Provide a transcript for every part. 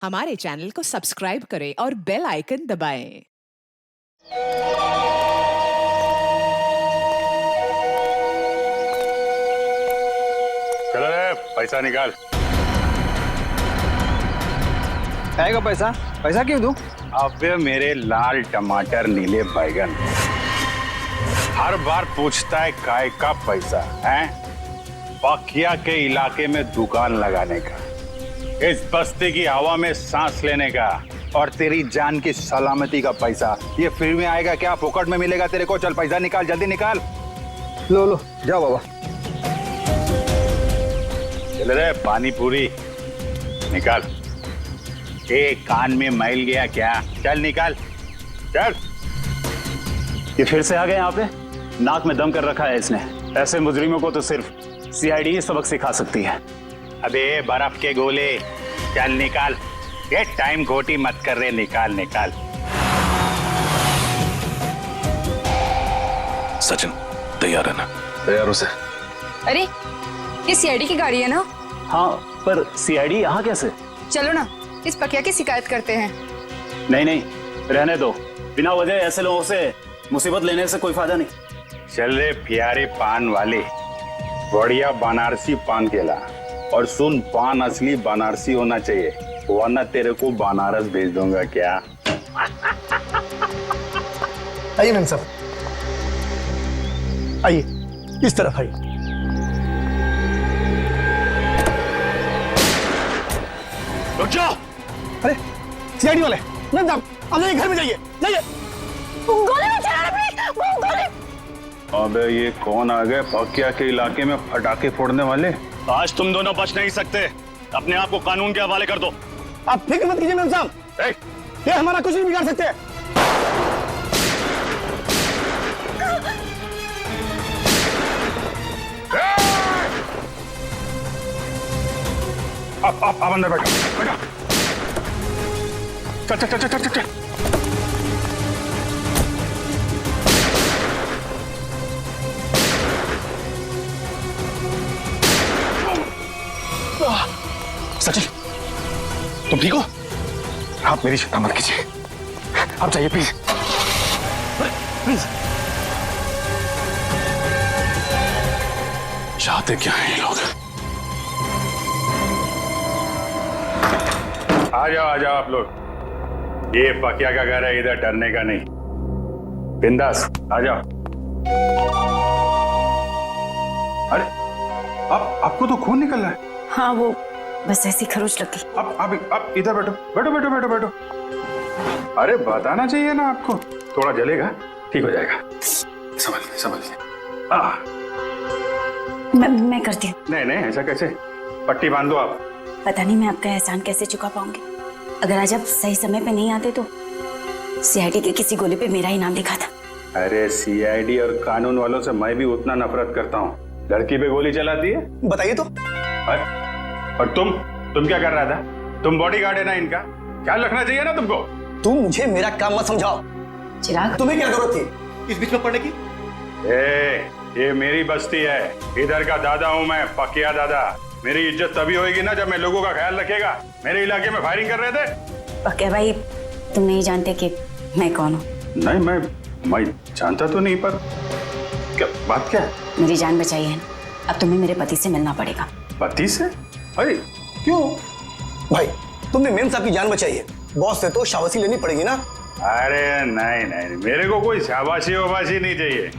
हमारे चैनल को सब्सक्राइब करें और बेल आइकन दबाएं। चलो रे पैसा निकाल। आएगा पैसा? पैसा क्यों दूं? अबे मेरे लाल टमाटर नीले बैगन, हर बार पूछता है काय का पैसा है? पकिया के इलाके में दुकान लगाने का, इस बस्ती की हवा में सांस लेने का और तेरी जान की सलामती का पैसा ये फ्री में आएगा क्या? फोकट में मिलेगा तेरे को? चल पैसा निकाल, जल्दी निकाल। लो लो जाओ बाबा। चल रे पानी पूरी निकाल। कान में मैल गया क्या? चल निकाल चल। ये फिर से आ गए यहाँ पे? नाक में दम कर रखा है इसने। ऐसे मुजरिमों को तो सिर्फ सीआईडी ही सबक सिखा सकती है। अबे बर्फ के गोले, चल निकाल। ये टाइम खोटी मत कर रहे, निकाल निकाल। सचिन तैयार है ना? तैयार हो सर। अरे ये सीआईडी की गाड़ी है ना? हाँ, पर सीआईडी यहाँ कैसे? चलो ना इस पकिया की शिकायत करते हैं। नहीं नहीं, रहने दो। बिना वजह ऐसे लोगों से मुसीबत लेने से कोई फायदा नहीं। चल रे प्यारे पान वाले, बढ़िया बनारसी पान केला। और सुन, पान असली बनारसी होना चाहिए, वरना तेरे को बनारस भेज दूंगा क्या? आइए मैम साहब, आइए इस तरफ आइए। रुक जाओ। अरे सीआईडी वाले, मैम साहब आप जाइए, घर में जाइए जाइए। गोली मत चलाना प्लीज, गोली। अबे ये कौन आ गए पकिया के इलाके में पटाखे फोड़ने वाले? आज तुम दोनों बच नहीं सकते। अपने आप को कानून के हवाले कर दो। आप फिक्र मत कीजिए मैम साहब, ये हमारा कुछ नहीं बिगाड़ सकते। आप अंदर बैठो, बैठो। चल चल चल चल चल चल। सचिन तुम ठीक हो? आप मेरी चिंता मत कीजिए, आप जाइए प्लीज प्लीज। चाहते क्या हैं ये लोग? आ जाओ आप लोग। ये पकिया का घर है, इधर डरने का नहीं। बिंदास आ जाओ। अरे आपको तो खून निकल रहा है। हाँ वो बस ऐसी खरोच लग गई। आप इधर बैठो बैठो बैठो बैठो बैठो। अरे बताना चाहिए ना आपको, थोड़ा जलेगा, ठीक हो जाएगा। संभल मैं करती हूँ। नहीं नहीं, ऐसा कैसे? पट्टी बांध दो आप। पता नहीं मैं आपका एहसान कैसे चुका पाऊंगी। अगर आज आप सही समय पे नहीं आते तो सीआईडी के किसी गोले पे मेरा ही नाम लिखा था। अरे सीआईडी और कानून वालों से मैं भी उतना नफरत करता हूँ। लड़की पे गोली चलाती है। बताइए तो। और तुम क्या कर रहा था? तुम बॉडीगार्ड है ना इनका, ख्याल रखना चाहिए ना तुमको। तुम मुझे मेरा काम मत समझाओ। चिराग, तुम्हें क्या जरूरत थी इस बीच में पड़ने की? ये मेरी बस्ती है, इधर का दादा हूँ मैं, पकिया दादा। मेरी इज्जत तभी होगी ना जब मैं लोगों का ख्याल रखेगा। मेरे इलाके में फायरिंग कर रहे थे। पक्के भाई तुम नहीं जानते कि मैं कौन हूँ। नहीं, मैं जानता तो नहीं, पर क्या बात क्या है? मेरी जान बचाई है ना, अब तुम्हें मेरे पति से मिलना पड़ेगा। पति से? अरे क्यों? भाई तुमने मेम साहब की जान बचाई है, बॉस से तो शाबाशी लेनी पड़ेगी ना। अरे नहीं, मेरे को कोई शाबाशी वाबाशी नहीं चाहिए।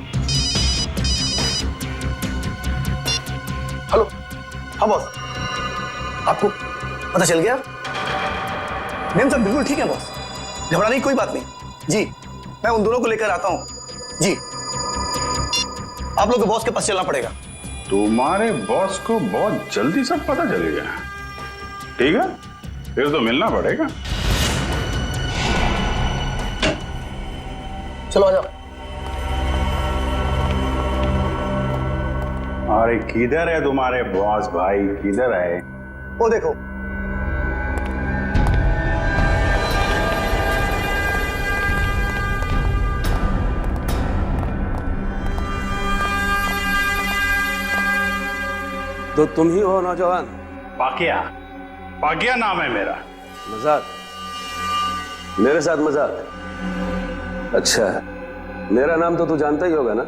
हेलो, हाँ बॉस, आपको पता चल गया? मेम साहब बिल्कुल ठीक है बॉस, घबराने की कोई बात नहीं। जी मैं उन दोनों को लेकर आता हूँ। जी आप लोग को बॉस के पास चलना पड़ेगा। तुम्हारे बॉस को बहुत जल्दी सब पता चलेगा। ठीक है, फिर तो मिलना पड़ेगा। चलो आ जाओ। अरे किधर है तुम्हारे बॉस भाई, किधर है? वो देखो। तो तुम ही हो नौजवान? पाकिया, पाकिया नाम है मेरा। मजाक? मेरे साथ मजाक? अच्छा, मेरा नाम तो तू जानता ही होगा ना?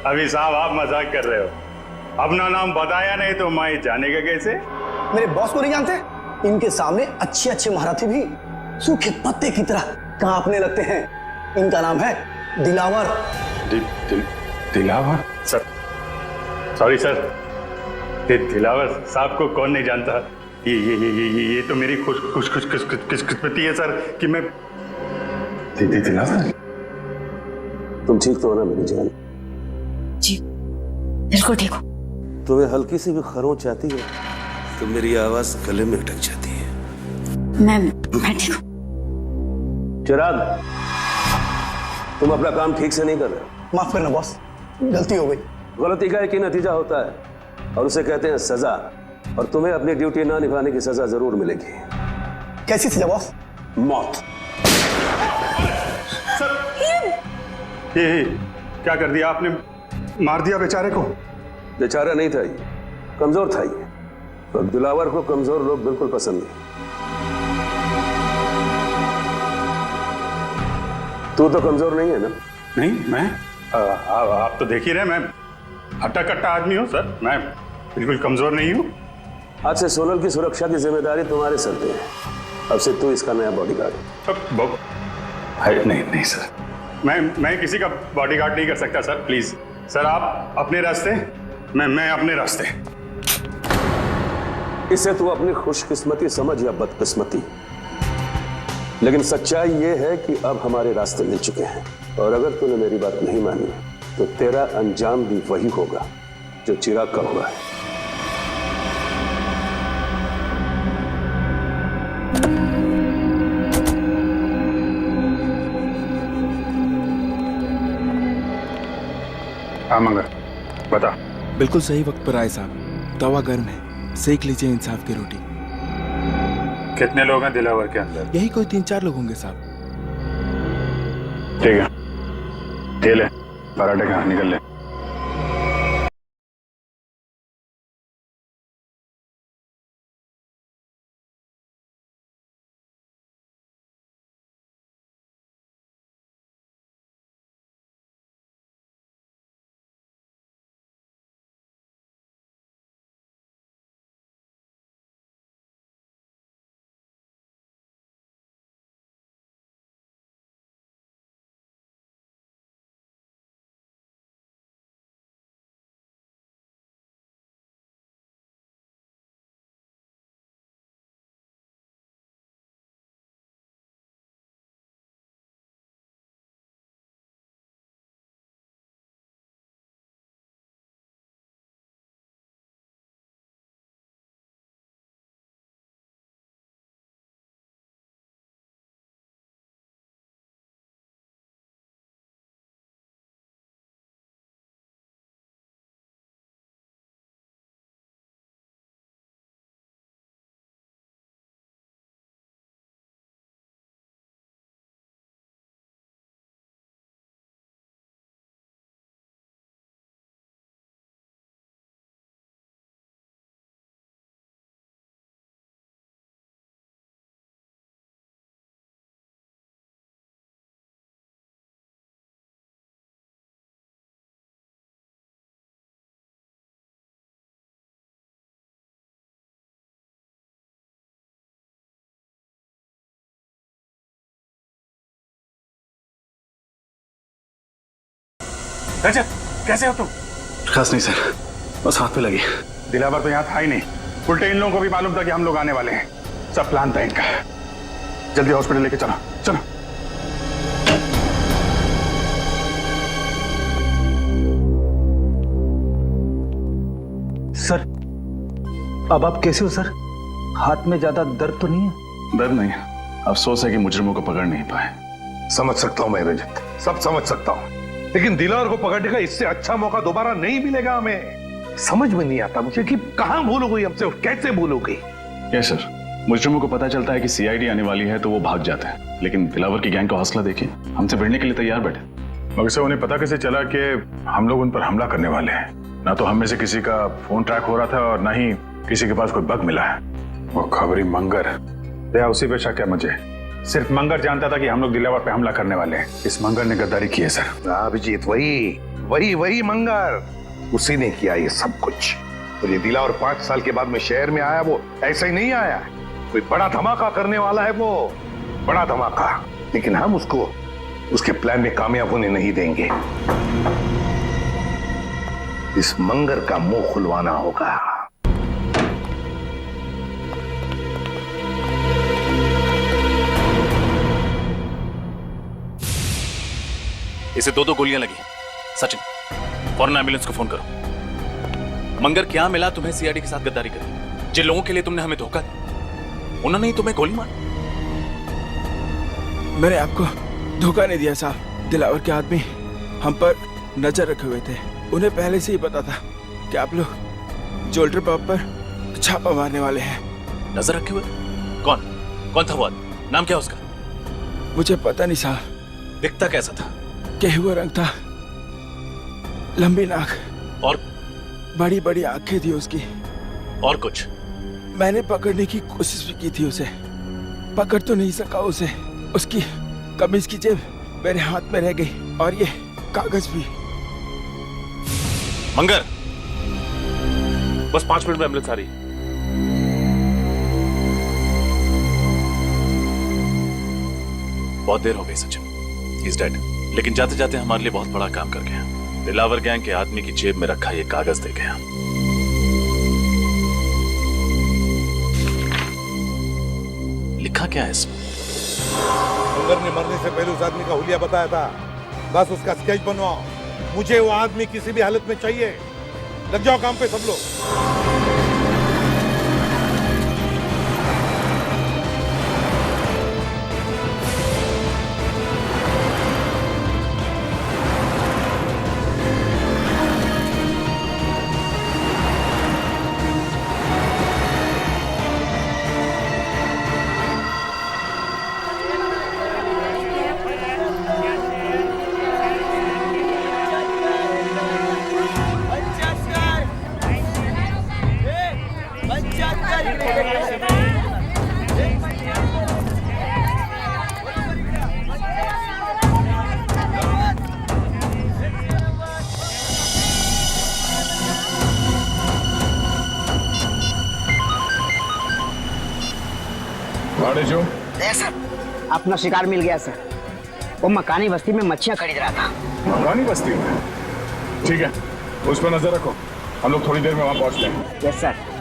अभी साहब आप मजाक कर रहे हो, अपना नाम बताया नहीं तो मैं जानेगा कैसे? मेरे बॉस को नहीं जानते? इनके सामने अच्छे अच्छे महारथी भी सूखे पत्ते की तरह कांपने लगते हैं। इनका नाम है Dilawar. Dilawar? Sir, sorry sir, Dilawar साहब को कौन नहीं जानता? ये तो मेरी खुशकिस्मती है सर कि मैं दिलावर। तुम ठीक तो हो ना मेरी जान? जी बिल्कुल ठीक हो। तुम्हें हल्की सी भी खरोंच आती है तो मेरी आवाज गले में अटक जाती है। मैं ठीक हूँ। चिराग, तुम अपना काम ठीक से नहीं कर रहे। माफ करना बॉस, गलती हो गई। गलती का एक ही नतीजा होता है और उसे कहते हैं सजा, और तुम्हें अपनी ड्यूटी ना निभाने की सजा जरूर मिलेगी। कैसी सजा बॉस? मौत। सर, ये क्या कर दिया आपने? मार दिया बेचारे को? बेचारा नहीं था ये, कमजोर था ये, और दिलावर को कमजोर लोग बिल्कुल पसंद नहीं। तू तो कमजोर नहीं है ना? नहीं, मैं आप तो देख ही रहे, मैं हट्टा कट्टा आदमी हूँ सर, मैं बिल्कुल कमजोर नहीं हूँ। आज से सोनल की सुरक्षा की जिम्मेदारी तुम्हारे सर पे है। अब से तू इसका नया बॉडीगार्ड है। नहीं सर, मैं किसी का बॉडीगार्ड नहीं कर सकता सर, प्लीज सर, आप अपने रास्ते, मैं अपने रास्ते। इसे तू अपनी खुशकिस्मती समझ या बदकिस्मती, लेकिन सच्चाई ये है कि अब हमारे रास्ते मिल चुके हैं, और अगर तूने मेरी बात नहीं मानी तो तेरा अंजाम भी वही होगा जो चिराग का हुआ है। हाँ मंगा, बता। बिल्कुल सही वक्त पर आए साहब। तवा गर्म है, सेक लीजिए इंसाफ की रोटी। कितने लोग हैं दिलावर के अंदर? यही कोई 3-4 लोग होंगे साहब। ठीक है, ये ले पराठे खा, निकल ले। रजत, कैसे हो तुम? खास नहीं सर, बस हाथ पे लगी। दिलावर तो यहाँ था ही नहीं, उल्टे इन लोगों को भी मालूम था कि हम लोग आने वाले हैं। सब प्लान था इनका। जल्दी हॉस्पिटल लेके चलो, चलो। सर, अब आप कैसे हो सर? हाथ में ज्यादा दर्द तो नहीं है? दर्द नहीं, अफसोस है कि मुजरिमों को पकड़ नहीं पाए। समझ सकता हूं मैं रजत, सब समझ सकता हूं, लेकिन दिलावर को पकड़ने का इससे अच्छा मौका दोबारा नहीं मिलेगा हमें। समझ में नहीं आता मुझे कि कहां भूल हो गई हमसे और कैसे भूल हो गई। यस सर, मुजरिमों को पता चलता है कि सीआईडी आने वाली है तो वो भाग जाते हैं, लेकिन दिलावर की गैंग का हौसला देखिए, हमसे भिड़ने के लिए तैयार बैठे। मगर से उन्हें पता कैसे चला कि हम लोग उन पर हमला करने वाले हैं? ना तो हम में से किसी का फोन ट्रैक हो रहा था और ना ही किसी के पास कोई बग मिला है। वो खबरी मंगर, दया उसी पे शक है मुझे। सिर्फ मंगर जानता था कि हम लोग दिलावर पे हमला करने वाले हैं। इस मंगर ने गद्दारी की है सर। अभिजीत, वही मंगर, उसी ने किया ये सब कुछ। और ये दिलावर 5 साल के बाद में शहर में आया, वो ऐसा ही नहीं आया, कोई बड़ा धमाका करने वाला है, वो बड़ा धमाका। लेकिन हम उसको उसके प्लान में कामयाब होने नहीं देंगे। इस मंगर का मुंह खुलवाना होगा। इसे 2 गोलियां लगी। सचिन, फौरन एम्बुलेंस को फोन करो। मंगर, क्या मिला तुम्हें सीआईडी के साथ गद्दारी करी? जिन लोगों के लिए तुमने हमें धोखा दिया, उन्होंने ही तुम्हें गोली मारी। मैंने आपको धोखा नहीं दिया साहब। दिलावर के आदमी हम पर नजर रखे हुए थे। उन्हें पहले से ही पता था कि आप लोग जोल्टर पब पर छापा मारने वाले हैं। नजर रखे हुए? कौन था वो आदमी? नाम क्या उसका? मुझे पता नहीं साहब। दिखता कैसा था? गेहुआ रंग था, लंबी नाक और बड़ी बड़ी आंखें थी उसकी। और कुछ? मैंने पकड़ने की कोशिश भी की थी उसे, पकड़ तो नहीं सका उसे। उसकी कमीज की जेब मेरे हाथ में रह गई और ये कागज भी। मंगर, बस 5 मिनट में एम्बुलेंस आ रही है। बहुत देर हो गई सचिन, ही इज डेड। लेकिन जाते जाते हमारे लिए बहुत बड़ा काम कर गया। दिलावर गैंग के आदमी की जेब में रखा ये कागज दे गया। लिखा क्या है इसमें? मंगर ने मरने से पहले उस आदमी का हुलिया बताया था। बस उसका स्केच बनवाओ। मुझे वो आदमी किसी भी हालत में चाहिए। लग जाओ काम पे सब लोग। सर, अपना शिकार मिल गया सर। वो मकानी बस्ती में मच्छियां खरीद रहा था। मकानी बस्ती में? ठीक है, उस पर नजर रखो। हम लोग थोड़ी देर में वहां पहुंचते हैं। Yes sir.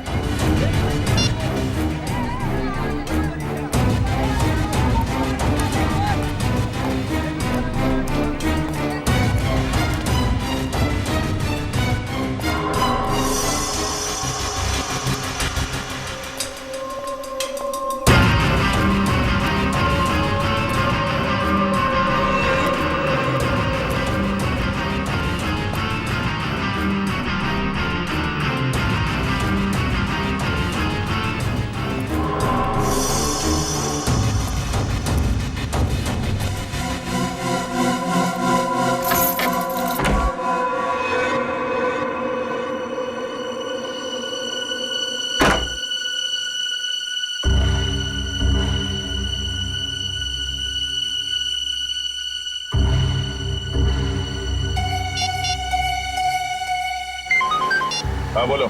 हाँ बोलो।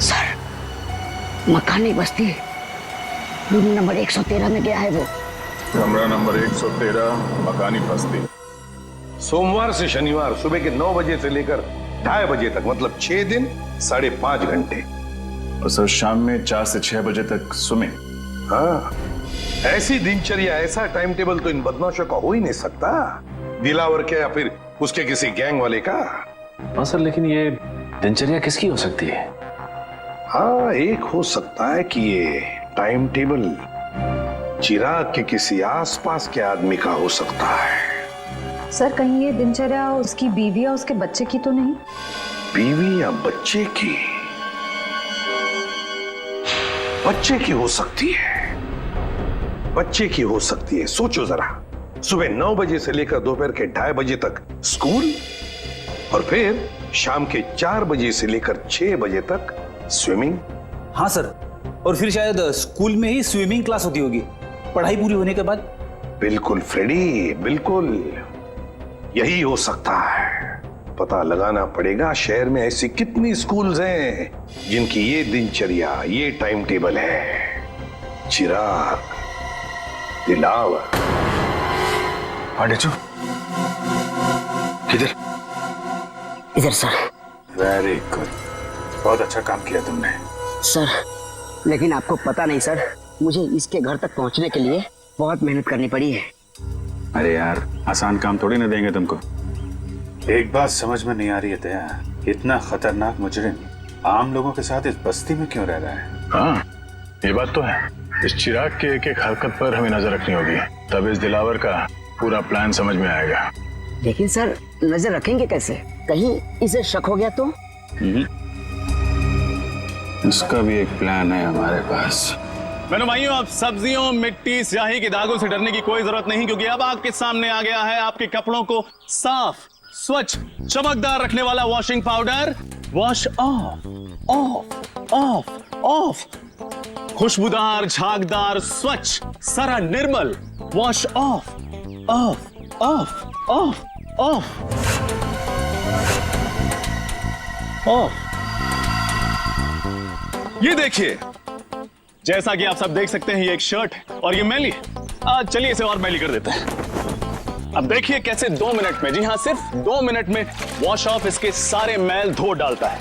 सर, मकानी बस्ती रूम नंबर 113 में गया है वो। कमरा नंबर 113, मकानी बस्ती। सोमवार से शनिवार सुबह के 9 बजे से लेकर 2:30 बजे तक, मतलब 6 दिन 5.5 घंटे। और सर शाम में 4 से 6 बजे तक स्विमिंग। हाँ, ऐसी दिनचर्या, ऐसा टाइम टेबल तो इन बदमाशों का हो ही नहीं सकता। दिलावर के या फिर उसके किसी गैंग वाले का। हाँ सर, लेकिन ये दिनचर्या किसकी हो सकती है? हाँ, एक हो सकता है कि ये टाइम टेबल चिराग के किसी आसपास के आदमी का हो सकता है। सर, कहीं ये दिनचर्या उसकी बीवी या उसके बच्चे की तो नहीं? बीवी या बच्चे की? बच्चे की हो सकती है, बच्चे की हो सकती है। सोचो जरा, सुबह 9 बजे से लेकर दोपहर के 2:30 बजे तक स्कूल, और फिर शाम के 4 बजे से लेकर 6 बजे तक स्विमिंग। हाँ सर, और फिर शायद स्कूल में ही स्विमिंग क्लास होती होगी पढ़ाई पूरी होने के बाद। बिल्कुल फ्रेडी, बिल्कुल यही हो सकता है। पता लगाना पड़ेगा शहर में ऐसी कितनी स्कूल्स हैं जिनकी ये दिनचर्या, ये टाइम टेबल है। चिराग, दिलावर। आडेचो किधर? इधर सर। वेरी गुड, बहुत अच्छा काम किया तुमने सर। लेकिन आपको पता नहीं सर, मुझे इसके घर तक पहुंचने के लिए बहुत मेहनत करनी पड़ी है। अरे यार, आसान काम थोड़ी ना देंगे तुमको। एक बात समझ में नहीं आ रही है दया, इतना खतरनाक मुजरिम आम लोगों के साथ इस बस्ती में क्यों रह रहा है? हाँ, ये बात तो है। इस चिराग के एक एक हरकत पर हमें नजर रखनी होगी, तब इस दिलावर का पूरा प्लान समझ में आएगा। लेकिन सर, नजर रखेंगे कैसे? कहीं इसे शक हो गया तो? इसका भी एक प्लान है हमारे पास। मेरे भाइयों, अब सब्जियों, मिट्टी, स्याही के दागों से डरने की कोई जरूरत नहीं, क्योंकि अब आपके सामने आ गया है आपके कपड़ों को साफ, स्वच्छ, चमकदार रखने वाला washing powder. Wash off, off, off, off. खुशबूदार, झागदार, स्वच्छ, सारा निर्मल। Wash off, off, off, off, off, off. ये देखिए, जैसा कि आप सब देख सकते हैं, ये एक शर्ट है और ये मैली। चलिए इसे और मैली कर देते हैं। अब देखिए कैसे 2 मिनट में, जी हाँ, सिर्फ 2 मिनट में वॉश ऑफ इसके सारे मैल धो डालता है।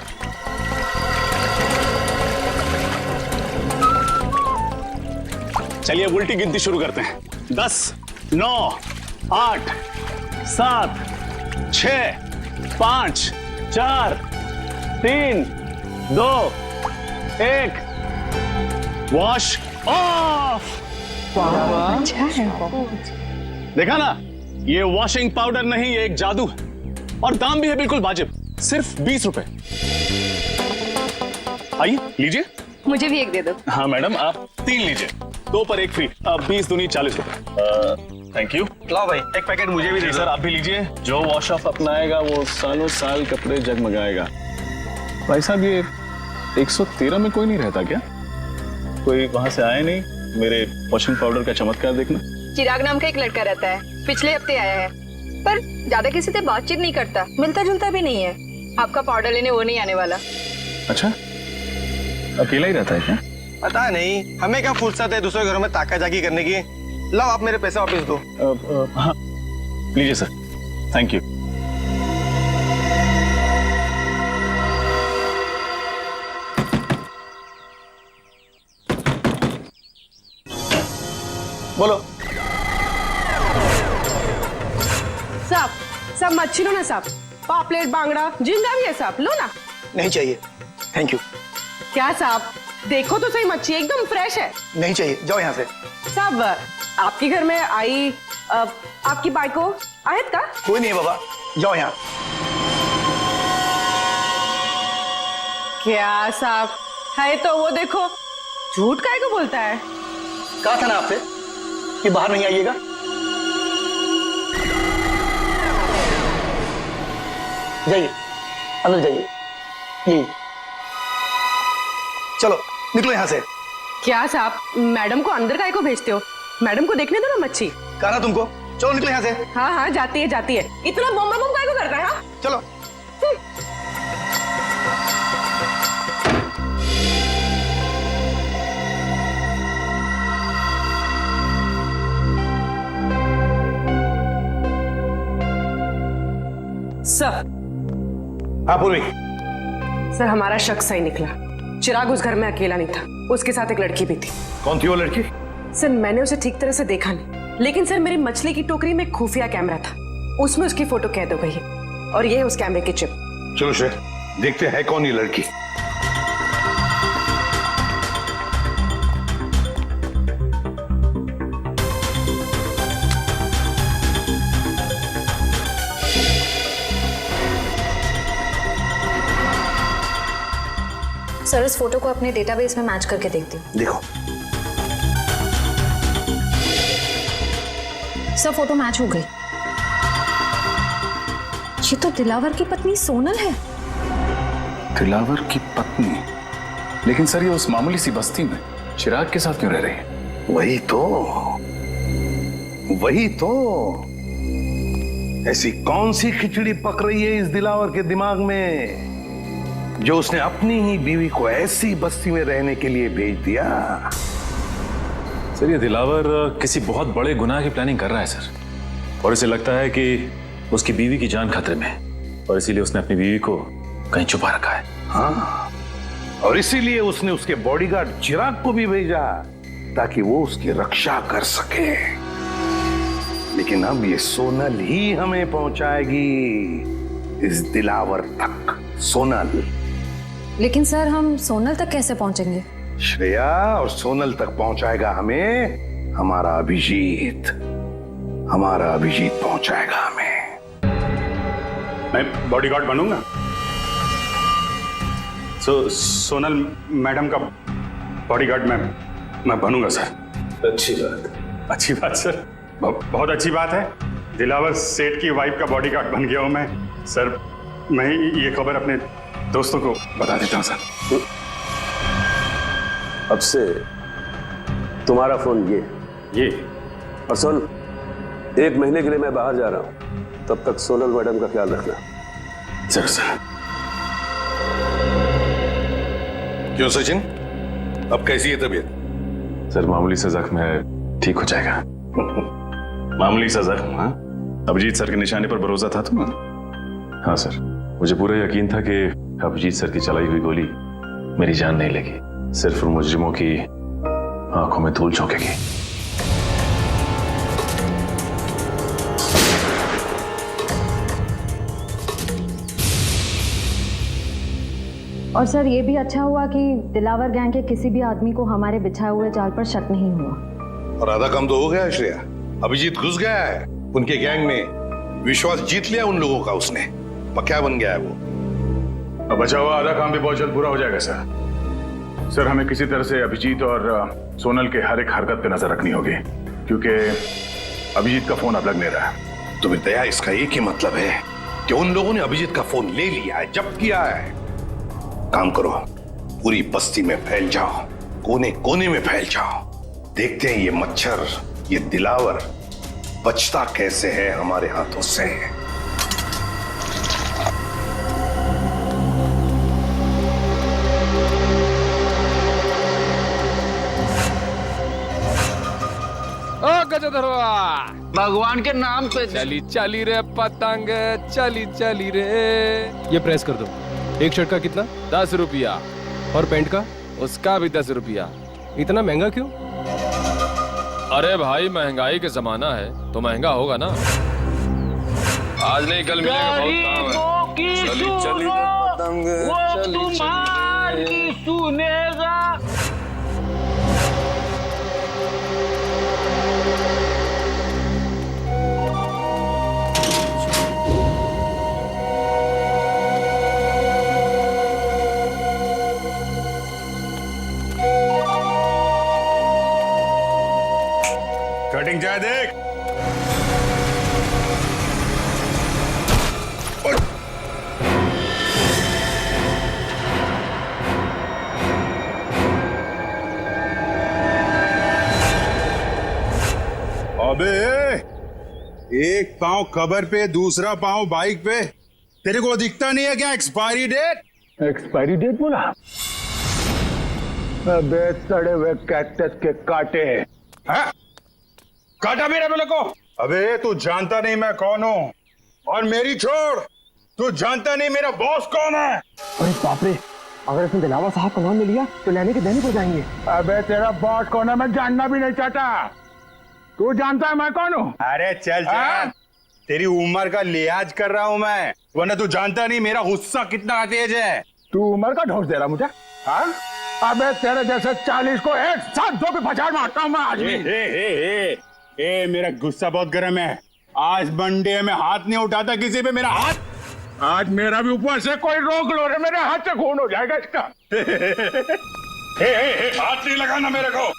चलिए उल्टी गिनती शुरू करते हैं। 10, 9, 8, 7, 6, 5, 4, 3, 2, 1। Wash off. देखा ना, ये वॉशिंग पाउडर नहीं, ये एक जादू है, और दाम भी है बिल्कुल वाजिब, सिर्फ 20 रुपए। आइए लीजिए। मुझे भी एक दे दो। हाँ मैडम, आप 3 लीजिए, 2 पर 1 फ्री। 20 दूनी 40 रुपए। Thank you. लाओ भाई, एक पैकेट मुझे भी दे सर, आप भी लीजिए। जो वॉश ऑफ अपनाएगा वो सालों साल कपड़े जगमगाएगा। भाई साहब, ये 113 में कोई नहीं रहता क्या? कोई वहां से आया नहीं मेरे वॉशिंग पाउडर का चमत्कार देखना? चिराग नाम का एक लड़का रहता है, पिछले हफ्ते आया है, पर ज्यादा किसी से बातचीत नहीं करता, मिलता जुलता भी नहीं है। आपका पाउडर लेने वो नहीं आने वाला। अच्छा, अकेला ही रहता है क्या? पता नहीं, हमें क्या फुर्सत है दूसरे घरों में ताका जाकी करने की। लाओ, आप मेरे पैसे वापस दो। हाँ लीजिए सर, थैंक यू। बोलो। साहब, सब मच्छी लो ना साहब, पापलेट, बांगड़ा, झींगा भी है साहब, लो ना। नहीं चाहिए, थैंक यू। क्या साहब, देखो तो सही, मच्छी एकदम फ्रेश है। नहीं चाहिए, जाओ यहाँ से। साहब, आपके घर में आई आपकी बाइको आयत का? कोई नहीं है बाबा, जाओ यहाँ। क्या साहब, है तो वो देखो, झूठ काहे को बोलता है? कहा था ना आपसे कि बाहर नहीं आइएगा। जाइए, अंदर जाइए। प्लीज चलो, निकलो यहाँ से। क्या साहब, मैडम को अंदर काहे को भेजते हो? मैडम को देखने दो ना मच्छी। कहा ना तुमको, चलो निकलो यहाँ से। हाँ हाँ, जाती है जाती है। इतना बम बम काहे को करता है? हाँ चलो। सर। हाँ पूर्वी। सर, हमारा शक सही निकला। चिराग उस घर में अकेला नहीं था, उसके साथ एक लड़की भी थी। कौन थी वो लड़की? सर, मैंने उसे ठीक तरह से देखा नहीं, लेकिन सर मेरी मछली की टोकरी में खुफिया कैमरा था, उसमें उसकी फोटो कैद हो गई है, और ये है उस कैमरे की चिप। चलो शेर, देखते हैं कौन ये लड़की। सर, इस फोटो को अपने डेटाबेस में मैच करके देखती हूँ। देखो। सब फोटो मैच हो गई। ये तो दिलावर की पत्नी सोनल है। दिलावर की पत्नी? लेकिन सर ये उस मामूली सी बस्ती में चिराग के साथ क्यों रह रही है? वही तो ऐसी कौन सी खिचड़ी पक रही है इस दिलावर के दिमाग में जो उसने अपनी ही बीवी को ऐसी बस्ती में रहने के लिए भेज दिया? सर ये दिलावर किसी बहुत बड़े गुनाह की प्लानिंग कर रहा है सर, और इसे लगता है कि उसकी बीवी की जान खतरे में है और इसीलिए उसने अपनी बीवी को कहीं छुपा रखा है। हाँ, और इसीलिए उसने उसके बॉडीगार्ड चिराग को भी भेजा ताकि वो उसकी रक्षा कर सके। लेकिन अब ये सोनल ही हमें पहुंचाएगी इस दिलावर तक। सोनल। लेकिन सर हम सोनल तक कैसे पहुंचेंगे? श्रेया, और सोनल तक पहुंचाएगा हमें हमारा अभिजीत। हमारा अभिजीत पहुंचाएगा हमें। मैं बॉडीगार्ड बनूंगा। सोनल मैडम का बॉडीगार्ड मैं बनूंगा सर। अच्छी बात सर, बहुत अच्छी बात है। दिलावर सेठ की वाइफ का बॉडीगार्ड बन गया हूं मैं सर। मैं ये खबर अपने दोस्तों को बता देता हूं सर। अब से तुम्हारा फोन ये और सुन, 1 महीने के लिए मैं बाहर जा रहा हूं, तब तक सोनल मैडम का ख्याल रखना। जरूर सर। क्यों सचिन, अब कैसी है तबीयत? सर मामूली सा जख्म है, ठीक हो जाएगा। मामूली सा जख्म? हाँ, अभिजीत सर के निशाने पर भरोसा था तुम्हें? हाँ सर, मुझे पूरा यकीन था कि अभिजीत सर की चलाई हुई गोली मेरी जान नहीं लगी, सिर्फ उन मुजरिमों की आंखों में धूल झोंकेगी। और सर ये भी अच्छा हुआ कि दिलावर गैंग के किसी भी आदमी को हमारे बिछाए हुए जाल पर शक नहीं हुआ। और आधा काम तो हो गया है श्रेया। अभिजीत घुस गया है उनके गैंग में, विश्वास जीत लिया उन लोगों का उसने, पक्का बन गया है वो। अब बचा हुआ आधा काम भी बहुत जल्द पूरा हो जाएगा सर। सर हमें किसी तरह से अभिजीत और सोनल के हर एक हरकत पे नजर रखनी होगी, क्योंकि अभिजीत का फोन अब लग नहीं रहा है। तो दया, इसका एक ही मतलब है कि उन लोगों ने अभिजीत का फोन ले लिया है, जब्त किया है। काम करो, पूरी बस्ती में फैल जाओ, कोने कोने में फैल जाओ। देखते हैं ये मच्छर, ये दिलावर बचता कैसे है हमारे हाथों से। ओ गजधरवा, भगवान के नाम पे चली चली रे पतंग, चली चली रे। ये प्रेस कर दो। एक शर्ट का कितना? 10 रुपया। और पैंट का? उसका भी 10 रुपया। इतना महंगा क्यों? अरे भाई महंगाई का जमाना है तो महंगा होगा ना। आज नहीं कल मिलेगा, बहुत काम है। चली चली पतंग, चली चली सुनेगा। कटिंग चाहे देख। अबे एक पाँव कबर पे, दूसरा पाँव बाइक पे, तेरे को दिखता नहीं है क्या एक्सपायरी डेट? एक्सपायरी डेट बोला? अबे सड़े हुए कैक्टस के कांटे। हाँ? काटा मेरे बेले को। अबे तू जानता नहीं मैं कौन हूँ, और मेरी छोड़, तू जानता नहीं मेरा बॉस कौन है। अरे बाप रे, अगर इसने दिलावर साहब का नाम ले लिया तो लेने के देने को जाएंगे। अबे तेरा बॉस कौन है मैं जानना भी नहीं चाहता। तू जानता है मैं कौन हूँ? अरे चल चल, तेरी उम्र का लिहाज कर रहा हूँ मैं, वरना तू जानता नहीं मेरा गुस्सा कितना तेज है। तू उम्र का ढोस दे रहा मुझे? हाँ? अबे तेरे जैसे 40 को एक साथ दो पे पछाड़ मारता हूँ मैं आज भी। ए मेरा गुस्सा बहुत गर्म है। आज मंडे में हाथ नहीं उठाता किसी पे मेरा हाथ। आज मेरा भी ऊपर से कोई रोक लो रे, मेरे हाथ से खून हो जाएगा इसका। हाथ नहीं लगाना मेरे को।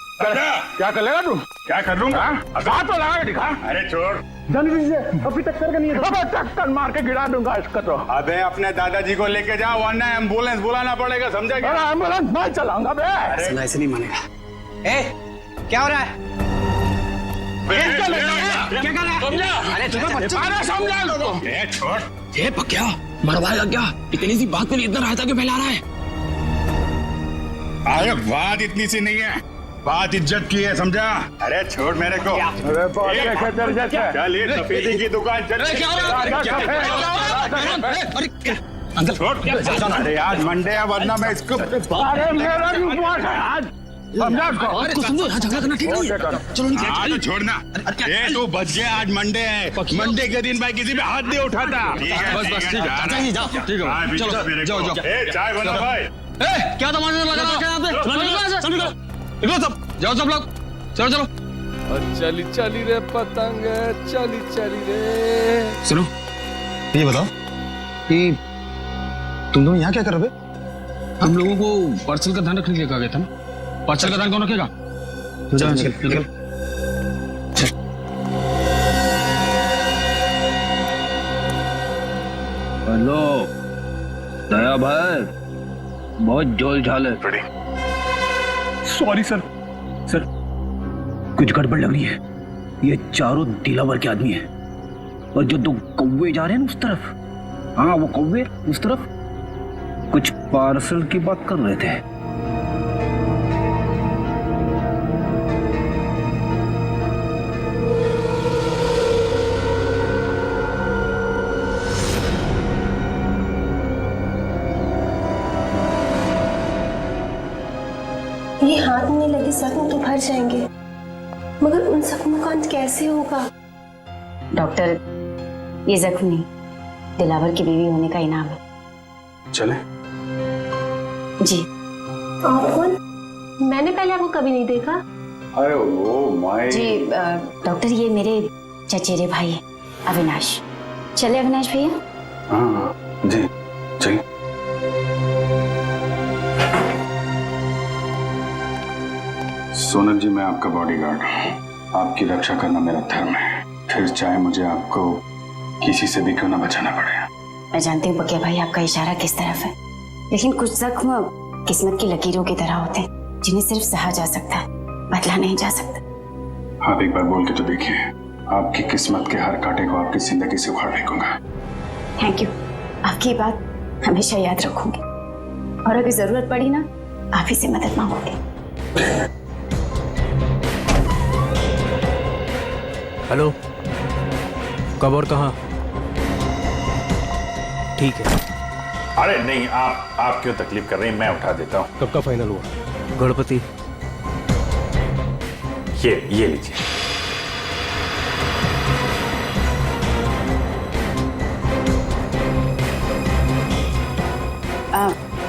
क्या कर लेगा तू? क्या कर लूंगा? हाथ तो लगा के दिखा। अरे छोड़। जल्दी से, अभी तक करके नहीं है। टक्कर मार के गिरा दूंगा इसका तो। अबे अपने दादाजी को लेके जाओ वरना एम्बुलेंस बुलाना पड़ेगा, समझा क्या? एम्बुलेंस मैं चलाऊंगा बे। ऐसे नहीं मानेगा। ए, क्या हो रहा है? क्या कर रहा है? अरे समझा लो। छोड़। ये पक्या मरवाएगा क्या? इतनी सी बात पे इतना रायता क्यों फैला रहा है? अरे बात इतनी सी नहीं है, बात इज्जत की है, समझा? अरे छोड़ मेरे को। चल ये सफेदी की दुकान चल। अंकल छोड़। अरे आज मंडे है वरना मैं इसको। अरे मेरा भी उपवास है आज। को समझो, यहाँ झगड़ा करना ठीक नहीं है। चलो तो छोड़ना। ये तू बच गया, आज मंडे है। मंडे के दिन मैं किसी पे हाथ नहीं उठाता। बस ठीक है। चाचा जी जाओ। ठीक है चलो जाओ। चाय बना भाई। क्या तमाशा लगा रखा है यहाँ पे? निकलो सब, जाओ सब लोग। चलो और चली चली रे पतंग, चली चली रे। सुनो, ये बताओ कि तुम दोनों यहाँ क्या कर रहे हो? हम लोगों को पार्सल का ध्यान रखने के लिए कहा गया था ना? पार्सल का ध्यान कौन रखेगा? निकल। हेलो दया भाई, बहुत जोल झाल है। सॉरी सर कुछ गड़बड़ लग रही है। ये चारों दिलावर के आदमी हैं और जो दो कौवे जा रहे हैं ना उस तरफ, हाँ वो कौवे उस तरफ कुछ पार्सल की बात कर रहे थे। ये हाथ में लगे जख्म तो भर जाएंगे, मगर उन जख्मों का अंत कैसे होगा? डॉक्टर, ये जख्म नहीं, दिलावर की बीवी होने का इनाम है। चले? जी। आप कौन? मैंने पहले आपको कभी नहीं देखा। अरे ओ माय। जी डॉक्टर, ये मेरे चचेरे भाई है अविनाश। चले अविनाश भैया? हाँ जी चलिए। सोनल जी, मैं आपका बॉडीगार्ड हूँ। आपकी रक्षा करना मेरा धर्म है, फिर चाहे मुझे आपको किसी से भी क्यों ना बचाना पड़े। मैं जानती हूँ बकिया भाई आपका इशारा किस तरफ है, लेकिन कुछ जख्म किस्मत की लकीरों की तरह होते हैं जिन्हें सिर्फ सहा जा सकता है, बदला नहीं जा सकता। आप एक बार बोल के तो देखिए, आपकी किस्मत के हर कांटे को आपकी जिंदगी से उखाड़ फेंकूंगा। थैंक यू, आपकी बात हमेशा याद रखूंगी और अगर जरूरत पड़ी ना, आप ही से मदद मांगूंगी। हेलो, कब और कहाँ? ठीक है। अरे नहीं, आप क्यों तकलीफ कर रहे हैं, मैं उठा देता हूँ। कब का फाइनल हुआ? गणपति। ये लीजिए।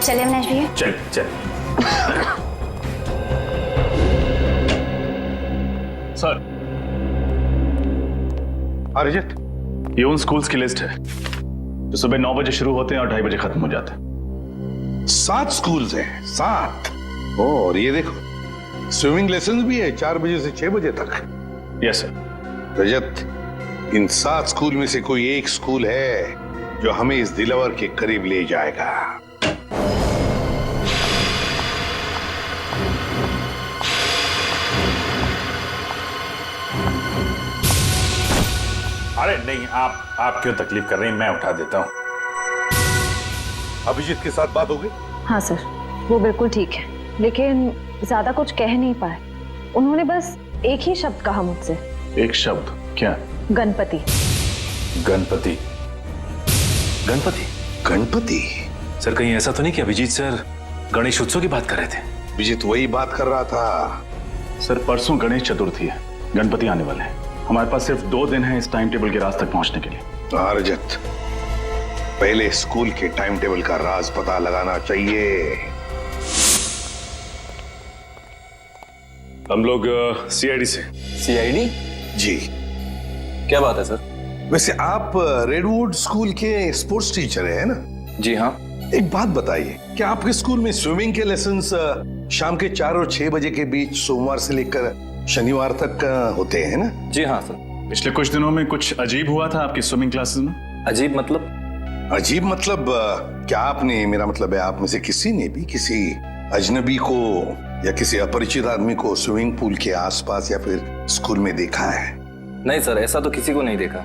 चले अविनाश भैया? चल। सर, अरिजीत, ये उन स्कूल्स की लिस्ट है जो सुबह 9 बजे शुरू होते हैं और 2:30 बजे खत्म हो जाते हैं। 7 स्कूल्स हैं, 7। और ये देखो, स्विमिंग लेसन भी है 4 बजे से 6 बजे तक। Yes sir. रजत, इन 7 स्कूल में से कोई एक स्कूल है जो हमें इस दिलावर के करीब ले जाएगा। अरे नहीं, आप क्यों तकलीफ कर रहे हैं, मैं उठा देता हूँ। अभिजीत के साथ बात हो गई? हाँ सर, वो बिल्कुल ठीक है, लेकिन ज्यादा कुछ कह नहीं पाए। उन्होंने बस एक ही शब्द कहा मुझसे। एक शब्द? क्या? गणपति। गणपति? गणपति? सर कहीं ऐसा तो नहीं कि अभिजीत सर गणेश उत्सव की बात कर रहे थे? अभिजीत वही बात कर रहा था। सर परसों गणेश चतुर्थी है, गणपति आने वाले हैं। हमारे पास सिर्फ 2 दिन है इस टाइम टेबल के राज तक पहुंचने के लिए। रजत, पहले स्कूल के टाइम टेबल का राज पता लगाना चाहिए। हम लोग सीआईडी से। सीआईडी? जी। क्या बात है सर? वैसे आप रेडवुड स्कूल के स्पोर्ट्स टीचर हैं ना? जी हाँ। एक बात बताइए, क्या आपके स्कूल में स्विमिंग के लेसन्स शाम के 4 और 6 बजे के बीच सोमवार से लेकर शनिवार तक होते हैं ना? जी हाँ सर। पिछले कुछ दिनों में कुछ अजीब हुआ था आपकी स्विमिंग क्लासेस में? अजीब मतलब? अजीब मतलब क्या आपने, मेरा मतलब है आप में से किसी ने भी किसी अजनबी को या किसी अपरिचित आदमी को स्विमिंग पूल के आसपास या फिर स्कूल में देखा है? नहीं सर, ऐसा तो किसी को नहीं देखा।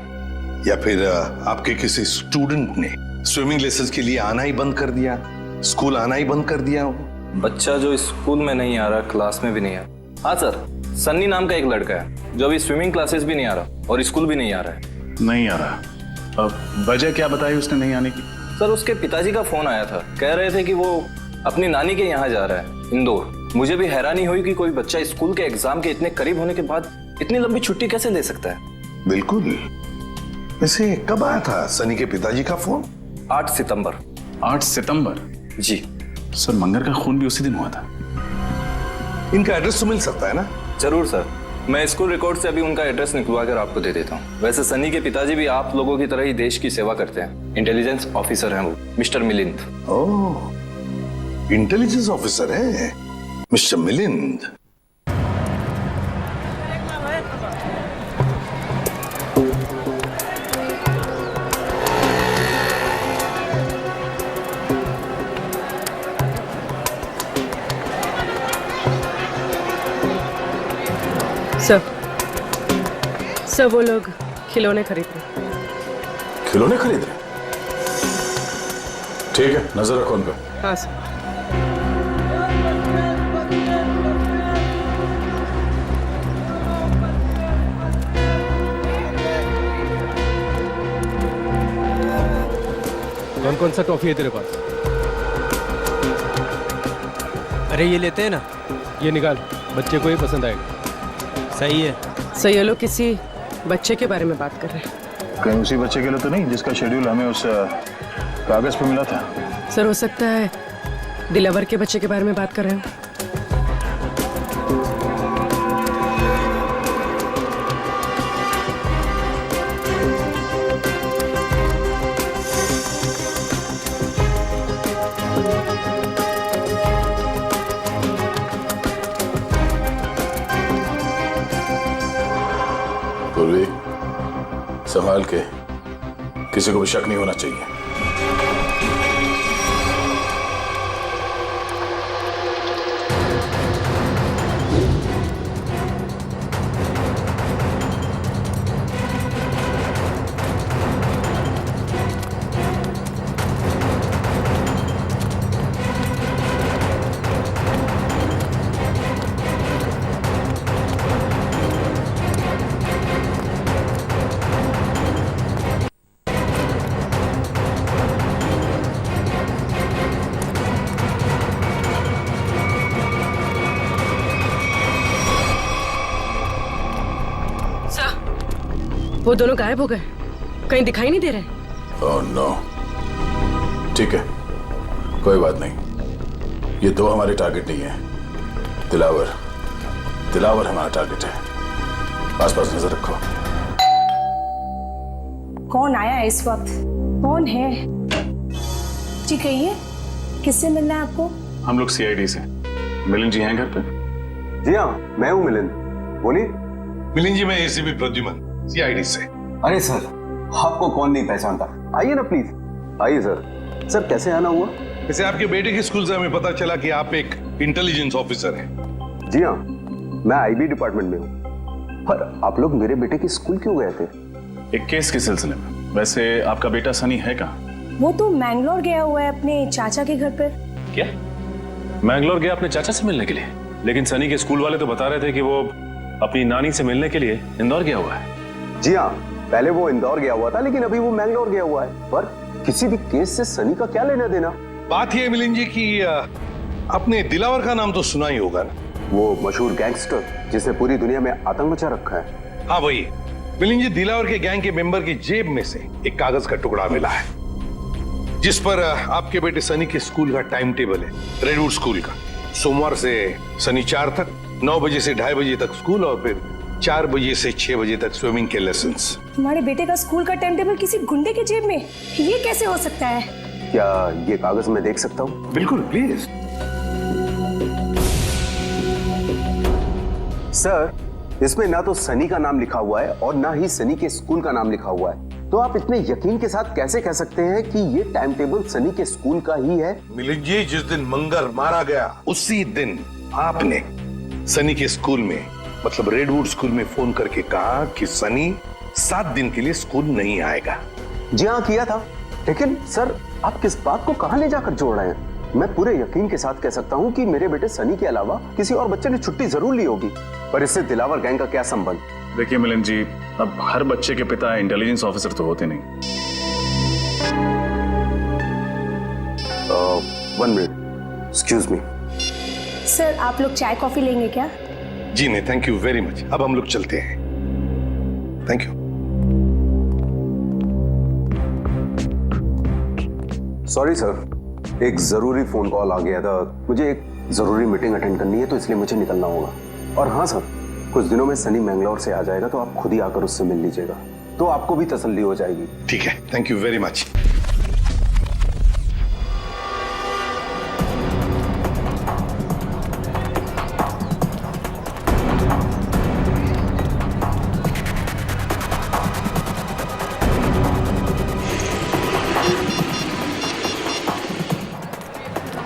या फिर आपके किसी स्टूडेंट ने स्विमिंग लेसन के लिए आना ही बंद कर दिया, स्कूल आना ही बंद कर दिया हो? बच्चा जो स्कूल में नहीं आ रहा, क्लास में भी नहीं आ रहा। हाँ सर, सन्नी नाम का एक लड़का है जो अभी स्विमिंग क्लासेस भी नहीं आ रहा और स्कूल भी नहीं आ रहा है। नहीं आ रहा? अब वजह क्या बताई उसने नहीं आने की? सर उसके पिताजी का फोन आया था, कह रहे थे कि वो अपनी नानी के यहाँ जा रहा है, इंदौर। मुझे भी हैरानी हुई कि कोई बच्चा स्कूल के एग्जाम के इतने करीब होने के बाद इतनी लंबी छुट्टी कैसे ले सकता है। बिल्कुल। वैसे कब आया था सनी के पिताजी का फोन? 8 सितंबर। 8 सितंबर? जी सर, मंगर का खून भी उसी दिन हुआ था। इनका एड्रेस तो मिल सकता है ना? जरूर सर, मैं स्कूल रिकॉर्ड से अभी उनका एड्रेस निकलवा कर आपको दे देता हूँ। वैसे सनी के पिताजी भी आप लोगों की तरह ही देश की सेवा करते हैं, इंटेलिजेंस ऑफिसर हैं वो, मिस्टर मिलिंद। ओह, इंटेलिजेंस ऑफिसर है मिस्टर मिलिंद। सर वो लोग खिलौने खरीद रहे। खिलौने खरीद रहे? ठीक है, नजर रखो उन पर। हाँ सर। कौन कौन सा टॉफी है तेरे पास? अरे ये लेते हैं ना। ये निकाल, बच्चे को ये पसंद आएगा। सही है। सर ये लोग किसी बच्चे के बारे में बात कर रहे हैं। कहीं उसी बच्चे के लिए तो नहीं जिसका शेड्यूल हमें उस कागज पे मिला था? सर हो सकता है दिलावर के बच्चे के बारे में बात कर रहे हो। पूर्वी, संभाल के, किसी को भी शक नहीं होना चाहिए। वो दोनों गायब हो गए, कहीं दिखाई नहीं दे रहे। Oh no. ठीक है, कोई बात नहीं। ये दो हमारे टारगेट नहीं है। दिलावर हमारा टारगेट है। आसपास नजर रखो। कौन आया है इस वक्त? कौन है? जी कहिए, किससे मिलना है आपको? हम लोग सीआईडी से। मिलिंद जी हैं घर पे? जी हाँ, मैं हूँ मिलिंद, बोलिए। मिलिंद जी, मैं एसीपी प्रद्युमन, सीआईडी से। अरे सर, आपको कौन नहीं पहचानता, आइए ना प्लीज। आइए सर। सर कैसे आना हुआ? वैसे आपके बेटे के स्कूल से हमें पता चला कि आप एक इंटेलिजेंस ऑफिसर हैं। जी हाँ, मैं आईबी डिपार्टमेंट में हूँ। पर आप लोग मेरे बेटे के स्कूल क्यों गए थे? एक केस के सिलसिले में। वैसे आपका बेटा सनी है कहाँ? वो तो मैंगलोर गया हुआ है अपने चाचा के घर पर। क्या? मैंगलोर गया अपने चाचा से मिलने के लिए? लेकिन सनी के स्कूल वाले तो बता रहे थे कि वो अपनी नानी से मिलने के लिए इंदौर गया हुआ है। जी हाँ, पहले वो इंदौर गया हुआ था, लेकिन अभी वो मैंगलोर गया हुआ है। पर किसी भी केस से सनी का क्या लेना देना? बात यह मिलिंद जी कि आपने दिलावर का नाम तो सुना ही होगा ना? वो मशहूर गैंगस्टर जिसने पूरी दुनिया में आतंक मचा रखा है। हाँ वही। मिलिंद जी, दिलावर के गैंग के मेंबर की जेब में से एक कागज का टुकड़ा मिला है जिस पर आपके बेटे सनी के स्कूल का टाइम टेबल है, रेडवुड स्कूल का। सोमवार से शनिवार तक 9 बजे से 2:30 बजे तक स्कूल और फिर 4 बजे से 6 बजे तक स्विमिंग के लेसन्स। तुम्हारे बेटे का स्कूल का टाइम टेबल किसी गुंडे के जेब में? ये कैसे हो सकता है? क्या ये कागज मैं देख सकता हूँ? बिल्कुल, प्लीज। सर, इसमें ना तो सनी का नाम लिखा हुआ है और ना ही सनी के स्कूल का नाम लिखा हुआ है। तो आप इतने यकीन के साथ कैसे कह सकते हैं कि ये टाइम टेबल सनी के स्कूल का ही है? मिलिंद जी, जिस दिन मंगर मारा गया उसी दिन आपने सनी के स्कूल में, मतलब रेडवुड स्कूल में फोन करके कहा कि सनी 7 दिन के लिए स्कूल नहीं आएगा। जी हाँ, किया था। लेकिन सर, आप किस बात को कहां ले जाकर जोड़ रहे हैं? मैं पूरे यकीन के साथ कह सकता हूं कि मेरे बेटे सनी के अलावा किसी और बच्चे ने छुट्टी जरूर ली होगी, पर इससे दिलावर गैंग का क्या संबंध? देखिए मिलिंद जी, अब हर बच्चे के पिता इंटेलिजेंस ऑफिसर तो होते नहीं। 1 मिनट, एक्सक्यूज मी। सर, आप लोग चाय कॉफी लेंगे क्या? जी नहीं, थैंक यू वेरी मच। अब हम लोग चलते हैं। Thank you. सॉरी सर, एक जरूरी फोन कॉल आ गया था। मुझे एक जरूरी मीटिंग अटेंड करनी है, तो इसलिए मुझे निकलना होगा। और हाँ सर, कुछ दिनों में सनी मैंगलोर से आ जाएगा, तो आप खुद ही आकर उससे मिल लीजिएगा, तो आपको भी तसल्ली हो जाएगी। ठीक है, thank you very much.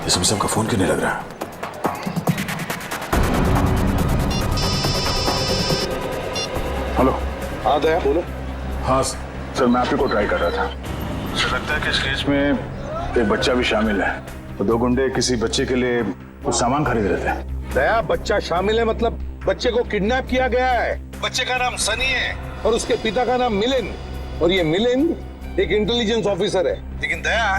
Samsung का फोन क्यों नहीं लग रहा? हेलो। हाँ दया, बोलो। हाँ सर, मैं आप ही को ट्राई कर रहा था। सर, लगता है कि इस केस में एक बच्चा भी शामिल है। तो 2 गुंडे किसी बच्चे के लिए कुछ सामान खरीद रहे थे। दया, बच्चा शामिल है मतलब बच्चे को किडनैप किया गया है। बच्चे का नाम सनी है और उसके पिता का नाम मिलिंद, और ये मिलिंद एक इंटेलिजेंस ऑफिसर है। लेकिन दया,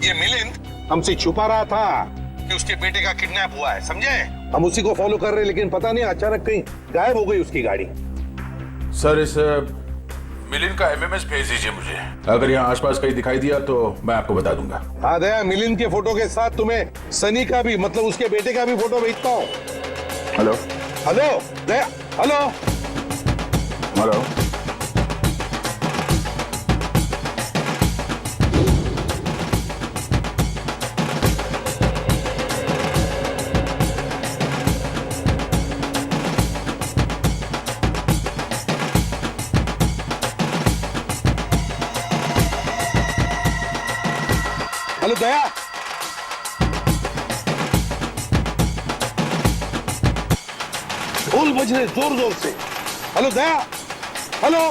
ये मिलिंद हमसे छुपा रहा था कि उसके बेटे का किडनैप हुआ है, समझे? हम उसी को फॉलो कर रहे हैं, लेकिन पता नहीं अचानक कहीं गायब हो गई उसकी गाड़ी। सर, इस मिलिंद का एमएमएस भेज दीजिए मुझे। अगर यहाँ आसपास कहीं दिखाई दिया तो मैं आपको बता दूंगा। हाँ दया, मिलिंद के फोटो के साथ तुम्हें सनी का भी, मतलब उसके बेटे का भी फोटो भेजता हूँ। हेलो हेलो दया, हेलो हेलो। हेलो दया, ढोल बज रहे जोर जोर से। हेलो दया, हेलो।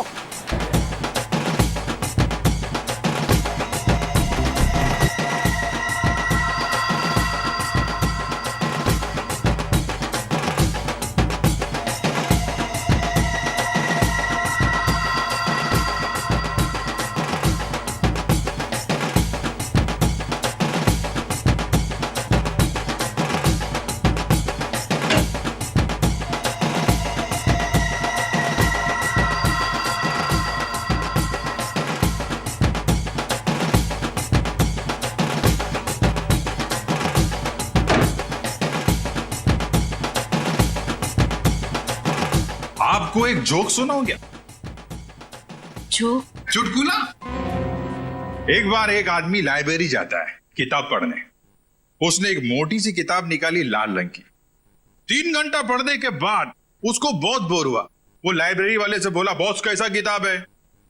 आपको एक जोक सुनाऊं क्या? जोक? चुटकुला। एक बार एक आदमी लाइब्रेरी जाता है किताब पढ़ने। उसने एक मोटी सी किताब निकाली लाल रंग की। 3 घंटा पढ़ने के बाद उसको बहुत बोर हुआ। वो लाइब्रेरी वाले से बोला, बॉस कैसा किताब है?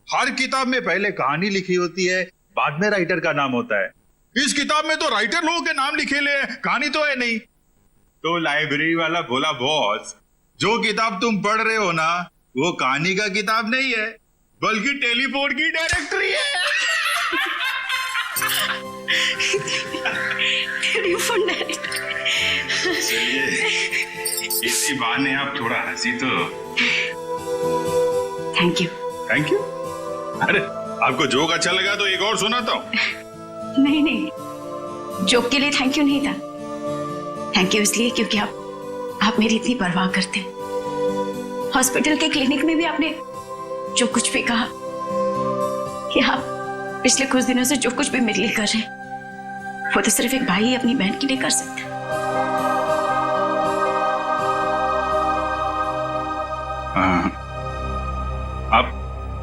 हर किताब में पहले कहानी लिखी होती है, बाद में राइटर का नाम होता है। इस किताब में तो राइटर लोगों के नाम लिखे ले, कहानी तो है नहीं। तो लाइब्रेरी वाला बोला, बॉस जो किताब तुम पढ़ रहे हो ना, वो कहानी का किताब नहीं है, बल्कि टेलीफोन की डायरेक्टरी है। Telephone directory. चलिए, इसी बहाने आप थोड़ा हंसी तो। Thank you. Thank you? अरे, आपको जोक अच्छा लगा तो एक और सुनाता हूँ। नहीं नहीं, जोक के लिए थैंक यू नहीं था। थैंक यू इसलिए क्योंकि आप मेरी इतनी परवाह करते हैं। हॉस्पिटल के क्लिनिक में भी आपने जो कुछ भी कहा कि आप पिछले कुछ दिनों से जो कुछ भी मेरे लिए कर रहे हैं, वो तो सिर्फ एक भाई अपनी बहन के लिए कर सकता है।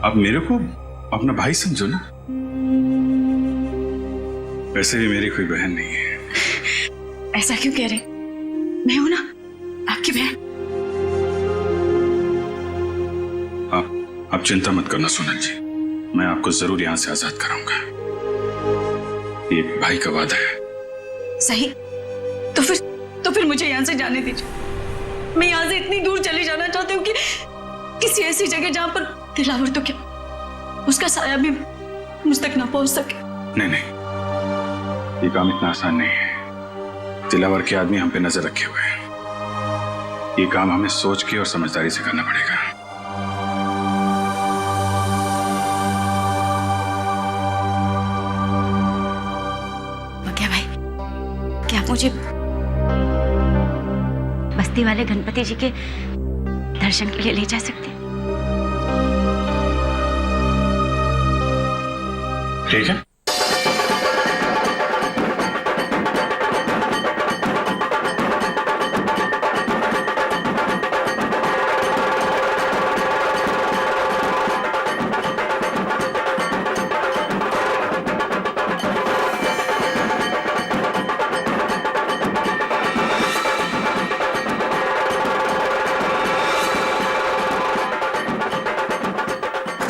आप मेरे को अपना भाई समझो ना। वैसे भी मेरी कोई बहन नहीं है। ऐसा क्यों कह रहे? मैं हूं ना आपकी बहन। आप चिंता मत करना सोनल जी, मैं आपको जरूर यहां से आजाद कराऊंगा। ये भाई का वादा है। सही, तो फिर मुझे यहाँ से जाने दीजिए। मैं यहाँ से इतनी दूर चले जाना चाहती हूँ कि किसी ऐसी जगह जहाँ पर दिलावर तो क्या उसका साया भी मुझ तक ना पहुंच सके। नहीं, ये काम इतना आसान नहीं है। दिलावर के आदमी हम पे नजर रखे हुए हैं। ये काम हमें सोच के और समझदारी से करना पड़ेगा। क्या भाई, क्या आप मुझे बस्ती वाले गणपति जी के दर्शन के लिए ले जा सकते हैं? ठीक है।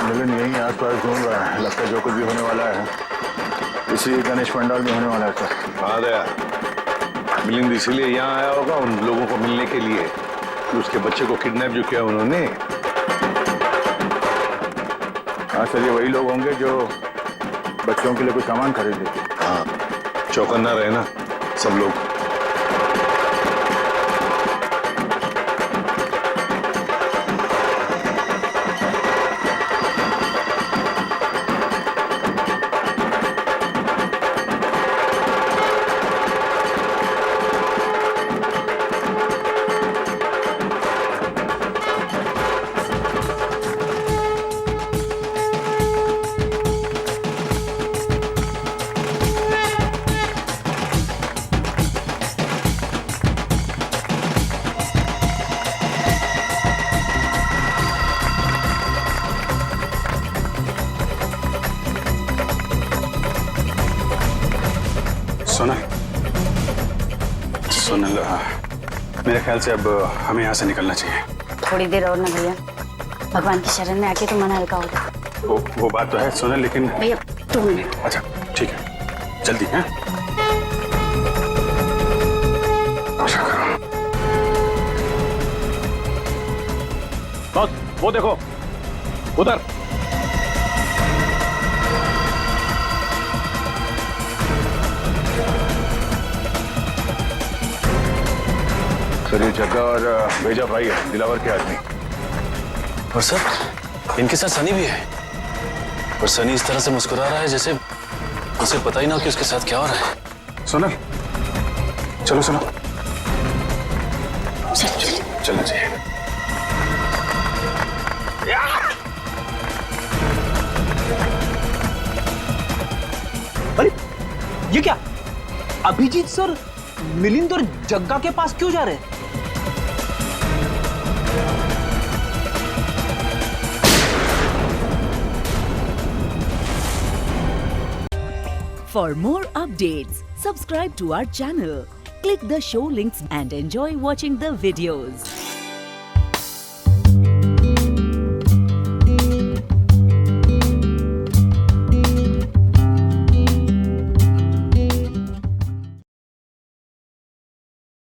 मिलन यहीं आसपास घूम रहा है, लगता है जो कुछ भी होने वाला है इसी गणेश पंडाल में होने वाला है सर। हाँ दया, मिलिंद इसीलिए यहाँ आया होगा उन लोगों को मिलने के लिए कि उसके बच्चे को किडनैप जो किया उन्होंने। हाँ सर, ये वही लोग होंगे जो बच्चों के लिए कुछ सामान खरीदे थे। हाँ, चौकन्ना रहे ना सब लोग। सोनल, मेरे ख्याल से अब हमें यहाँ से निकलना चाहिए। थोड़ी देर और ना भैया, भगवान की शरण में आके तो मन हल्का होगा। वो बात तो है सोनल, लेकिन भैया 2 मिनट। अच्छा ठीक है, जल्दी है। बस वो देखो उधर। सर ये जग्गा और भेजा भाई है, दिलावर के आदमी। और सर इनके साथ सनी भी है, और सनी इस तरह से मुस्कुरा रहा है जैसे उसे पता ही ना कि उसके साथ क्या हो रहा है। सोनल चलो सुनो, चलना चाहिए। अरे ये क्या, अभिजीत सर मिलिंद और जग्गा के पास क्यों जा रहे हैं? For more updates, subscribe to our channel, click the show links and enjoy watching the videos.